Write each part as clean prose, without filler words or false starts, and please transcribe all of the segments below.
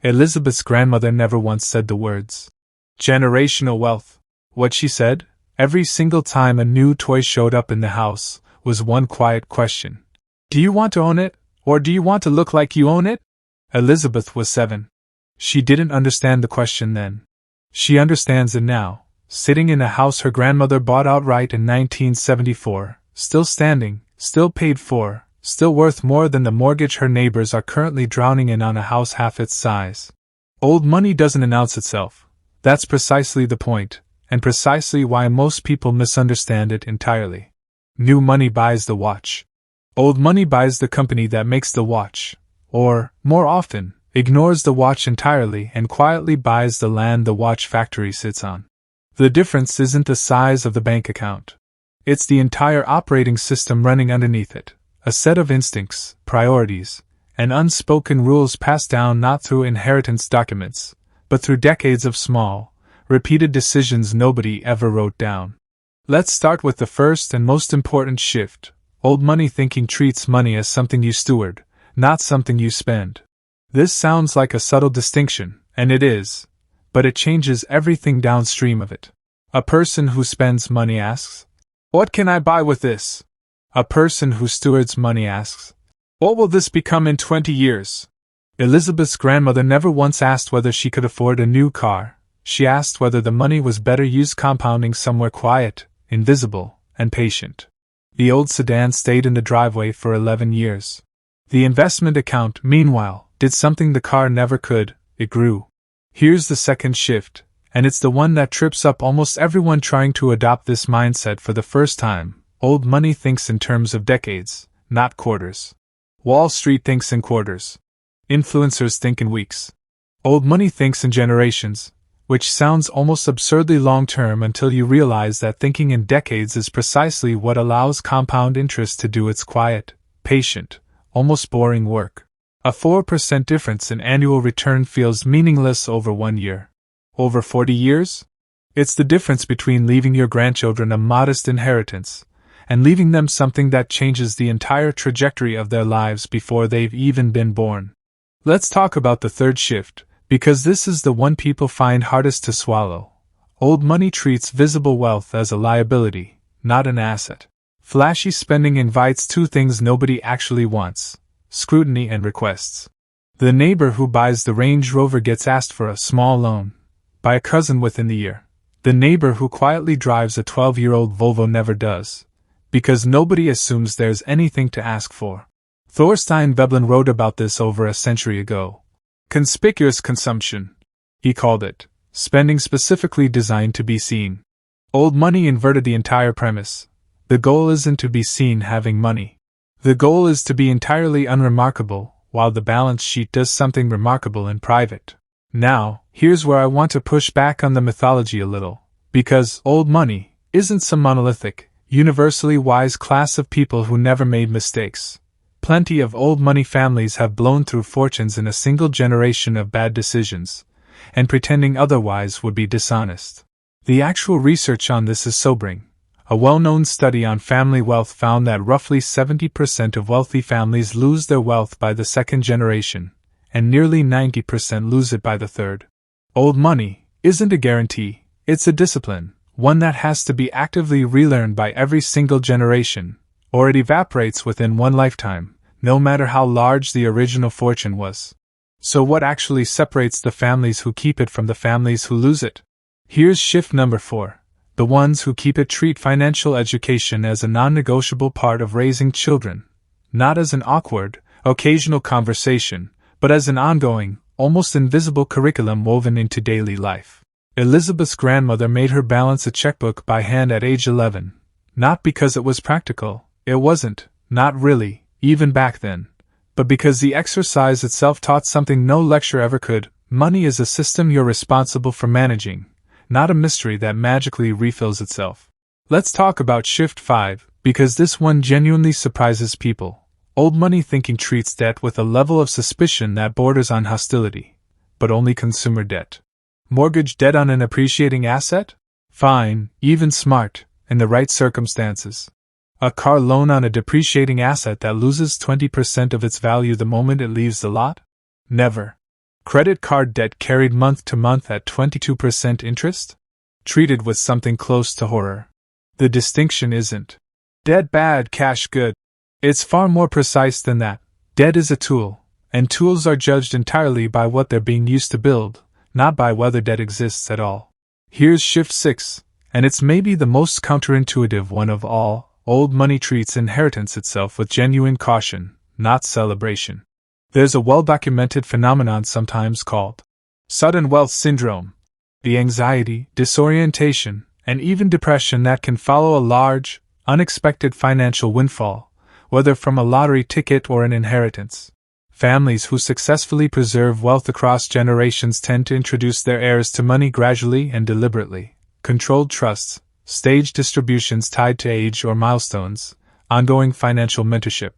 Elizabeth's grandmother never once said the words generational wealth. What she said, every single time a new toy showed up in the house, was one quiet question. Do you want to own it, or do you want to look like you own it? Elizabeth was 7. She didn't understand the question then. She understands it now, sitting in a house her grandmother bought outright in 1974, still standing, still paid for, still worth more than the mortgage her neighbors are currently drowning in on a house half its size. Old money doesn't announce itself. That's precisely the point, and precisely why most people misunderstand it entirely. New money buys the watch. Old money buys the company that makes the watch, or, more often, ignores the watch entirely and quietly buys the land the watch factory sits on. The difference isn't the size of the bank account. It's the entire operating system running underneath it, a set of instincts, priorities, and unspoken rules passed down not through inheritance documents, but through decades of small, repeated decisions nobody ever wrote down. Let's start with the first and most important shift. Old money thinking treats money as something you steward, not something you spend. This sounds like a subtle distinction, and it is, but it changes everything downstream of it. A person who spends money asks, "What can I buy with this?" A person who stewards money asks, "What will this become in 20 years?" Elizabeth's grandmother never once asked whether she could afford a new car. She asked whether the money was better used compounding somewhere quiet, invisible, and patient. The old sedan stayed in the driveway for 11 years. The investment account, meanwhile, did something the car never could: it grew. Here's the second shift, and it's the one that trips up almost everyone trying to adopt this mindset for the first time. Old money thinks in terms of decades, not quarters. Wall Street thinks in quarters. Influencers think in weeks. Old money thinks in generations, which sounds almost absurdly long-term until you realize that thinking in decades is precisely what allows compound interest to do its quiet, patient, almost boring work. A 4% difference in annual return feels meaningless over 1 year. Over 40 years? It's the difference between leaving your grandchildren a modest inheritance and leaving them something that changes the entire trajectory of their lives before they've even been born. Let's talk about the third shift, because this is the one people find hardest to swallow. Old money treats visible wealth as a liability, not an asset. Flashy spending invites two things nobody actually wants: scrutiny and requests. The neighbor who buys the Range Rover gets asked for a small loan by a cousin within the year. The neighbor who quietly drives a 12-year-old Volvo never does, because nobody assumes there's anything to ask for. Thorstein Veblen wrote about this over a century ago. Conspicuous consumption, he called it, spending specifically designed to be seen. Old money inverted the entire premise. The goal isn't to be seen having money. The goal is to be entirely unremarkable, while the balance sheet does something remarkable in private. Now, here's where I want to push back on the mythology a little, because old money isn't some monolithic, universally wise class of people who never made mistakes. Plenty of old money families have blown through fortunes in a single generation of bad decisions, and pretending otherwise would be dishonest. The actual research on this is sobering. A well-known study on family wealth found that roughly 70% of wealthy families lose their wealth by the second generation, and nearly 90% lose it by the third. Old money isn't a guarantee, it's a discipline, one that has to be actively relearned by every single generation, or it evaporates within one lifetime, no matter how large the original fortune was. So what actually separates the families who keep it from the families who lose it? Here's shift number 4. The ones who keep it treat financial education as a non-negotiable part of raising children, not as an awkward, occasional conversation, but as an ongoing, almost invisible curriculum woven into daily life. Elizabeth's grandmother made her balance a checkbook by hand at age 11, not because it was practical, it wasn't, not really, even back then, but because the exercise itself taught something no lecture ever could: money is a system you're responsible for managing, not a mystery that magically refills itself. Let's talk about shift 5, because this one genuinely surprises people. Old money thinking treats debt with a level of suspicion that borders on hostility, but only consumer debt. Mortgage debt on an appreciating asset? Fine, even smart, in the right circumstances. A car loan on a depreciating asset that loses 20% of its value the moment it leaves the lot? Never. Credit card debt carried month to month at 22% interest? Treated with something close to horror. The distinction isn't debt bad, cash good. It's far more precise than that. Debt is a tool, and tools are judged entirely by what they're being used to build, not by whether debt exists at all. Here's shift 6, and it's maybe the most counterintuitive one of all. Old money treats inheritance itself with genuine caution, not celebration. There's a well-documented phenomenon sometimes called sudden wealth syndrome. The anxiety, disorientation, and even depression that can follow a large, unexpected financial windfall, whether from a lottery ticket or an inheritance. Families who successfully preserve wealth across generations tend to introduce their heirs to money gradually and deliberately. Controlled trusts, staged distributions tied to age or milestones, ongoing financial mentorship.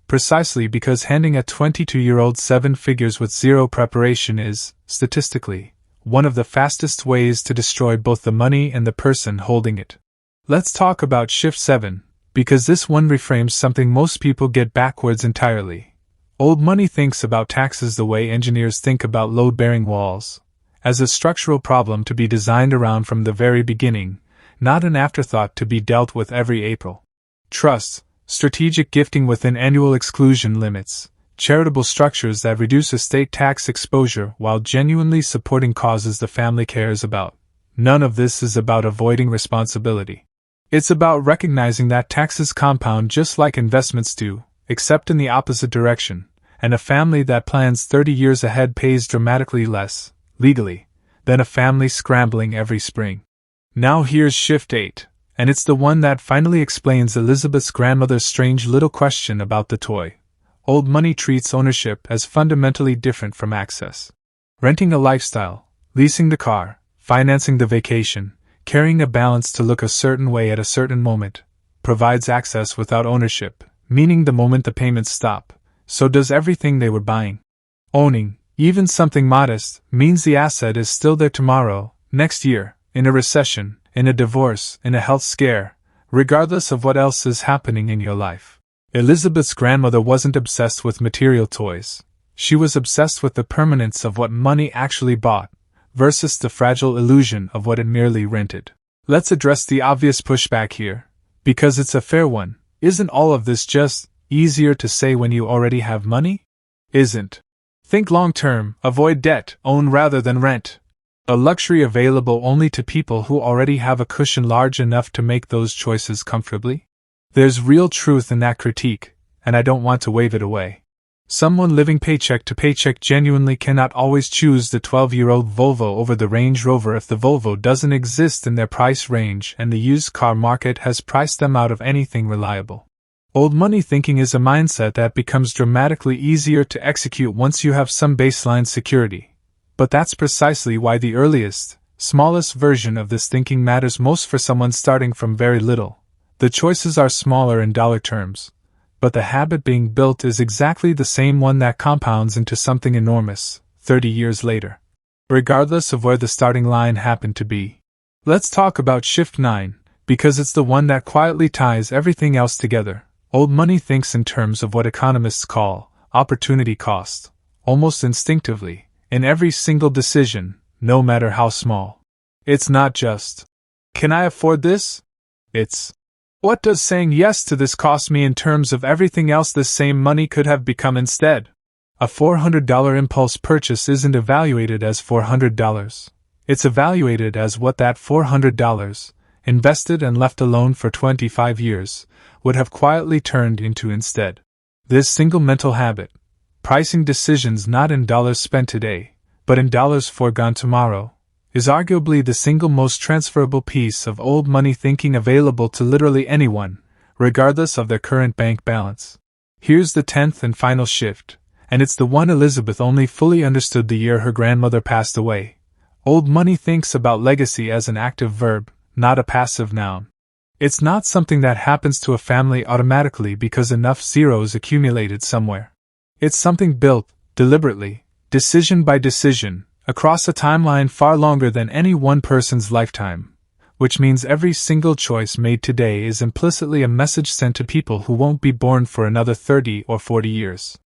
Precisely because handing a 22-year-old 7 figures with zero preparation is, statistically, one of the fastest ways to destroy both the money and the person holding it. Let's talk about shift 7, because this one reframes something most people get backwards entirely. Old money thinks about taxes the way engineers think about load-bearing walls, as a structural problem to be designed around from the very beginning, not an afterthought to be dealt with every April. Trusts, strategic gifting within annual exclusion limits, charitable structures that reduce estate tax exposure while genuinely supporting causes the family cares about. None of this is about avoiding responsibility. It's about recognizing that taxes compound just like investments do, except in the opposite direction, and a family that plans 30 years ahead pays dramatically less, legally, than a family scrambling every spring. Now here's shift 8. And it's the one that finally explains Elizabeth's grandmother's strange little question about the toy. Old money treats ownership as fundamentally different from access. Renting a lifestyle, leasing the car, financing the vacation, carrying a balance to look a certain way at a certain moment, provides access without ownership, meaning the moment the payments stop, so does everything they were buying. Owning, even something modest, means the asset is still there tomorrow, next year, in a recession, in a divorce, in a health scare, regardless of what else is happening in your life. Elizabeth's grandmother wasn't obsessed with material toys. She was obsessed with the permanence of what money actually bought, versus the fragile illusion of what it merely rented. Let's address the obvious pushback here, because it's a fair one. Isn't all of this just easier to say when you already have money? Isn't. Think long-term, avoid debt, own rather than rent. A luxury available only to people who already have a cushion large enough to make those choices comfortably? There's real truth in that critique, and I don't want to wave it away. Someone living paycheck to paycheck genuinely cannot always choose the 12-year-old Volvo over the Range Rover if the Volvo doesn't exist in their price range and the used car market has priced them out of anything reliable. Old money thinking is a mindset that becomes dramatically easier to execute once you have some baseline security. But that's precisely why the earliest, smallest version of this thinking matters most for someone starting from very little. The choices are smaller in dollar terms, but the habit being built is exactly the same one that compounds into something enormous, 30 years later, regardless of where the starting line happened to be. Let's talk about shift 9, because it's the one that quietly ties everything else together. Old money thinks in terms of what economists call opportunity cost, almost instinctively, in every single decision, no matter how small. It's not just, can I afford this? It's, what does saying yes to this cost me in terms of everything else this same money could have become instead? A $400 impulse purchase isn't evaluated as $400. It's evaluated as what that $400, invested and left alone for 25 years, would have quietly turned into instead. This single mental habit, pricing decisions not in dollars spent today, but in dollars foregone tomorrow, is arguably the single most transferable piece of old money thinking available to literally anyone, regardless of their current bank balance. Here's the 10th and final shift, and it's the one Elizabeth only fully understood the year her grandmother passed away. Old money thinks about legacy as an active verb, not a passive noun. It's not something that happens to a family automatically because enough zeros accumulated somewhere. It's something built, deliberately, decision by decision, across a timeline far longer than any one person's lifetime, which means every single choice made today is implicitly a message sent to people who won't be born for another 30 or 40 years.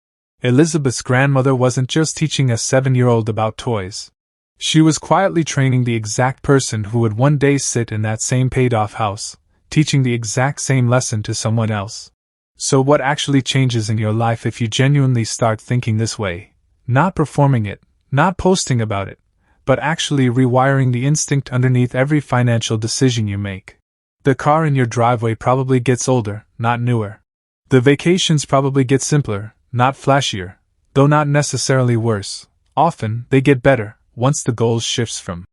Elizabeth's grandmother wasn't just teaching a 7-year-old about toys. She was quietly training the exact person who would one day sit in that same paid-off house, teaching the exact same lesson to someone else. So what actually changes in your life if you genuinely start thinking this way? Not performing it, not posting about it, but actually rewiring the instinct underneath every financial decision you make. The car in your driveway probably gets older, not newer. The vacations probably get simpler, not flashier, though not necessarily worse. Often, they get better, once the goal shifts from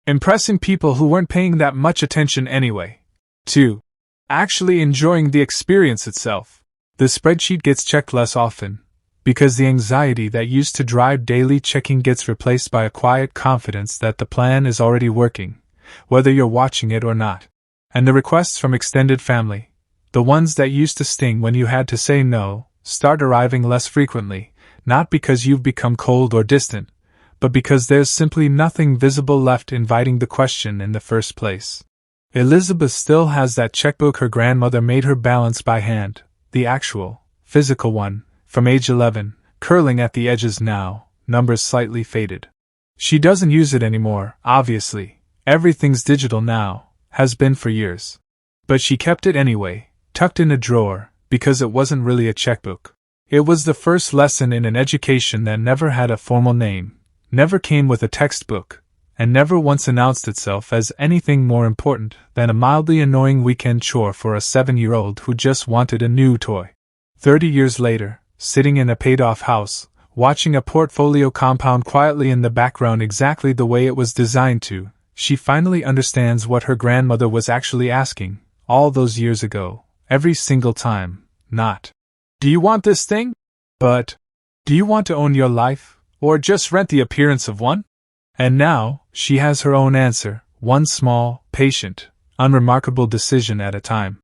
impressing people who weren't paying that much attention anyway, to actually enjoying the experience itself. The spreadsheet gets checked less often, because the anxiety that used to drive daily checking gets replaced by a quiet confidence that the plan is already working, whether you're watching it or not. And the requests from extended family, the ones that used to sting when you had to say no, start arriving less frequently, not because you've become cold or distant, but because there's simply nothing visible left inviting the question in the first place. Elizabeth still has that checkbook her grandmother made her balance by hand, the actual, physical one, from age 11, curling at the edges now, numbers slightly faded. She doesn't use it anymore, obviously. Everything's digital now, has been for years. But she kept it anyway, tucked in a drawer, because it wasn't really a checkbook. It was the first lesson in an education that never had a formal name, never came with a textbook, and never once announced itself as anything more important than a mildly annoying weekend chore for a 7-year-old who just wanted a new toy. 30 years later, sitting in a paid-off house, watching a portfolio compound quietly in the background exactly the way it was designed to, she finally understands what her grandmother was actually asking, all those years ago, every single time, not, "Do you want this thing?" but, "Do you want to own your life, or just rent the appearance of one?" And now, she has her own answer, one small, patient, unremarkable decision at a time.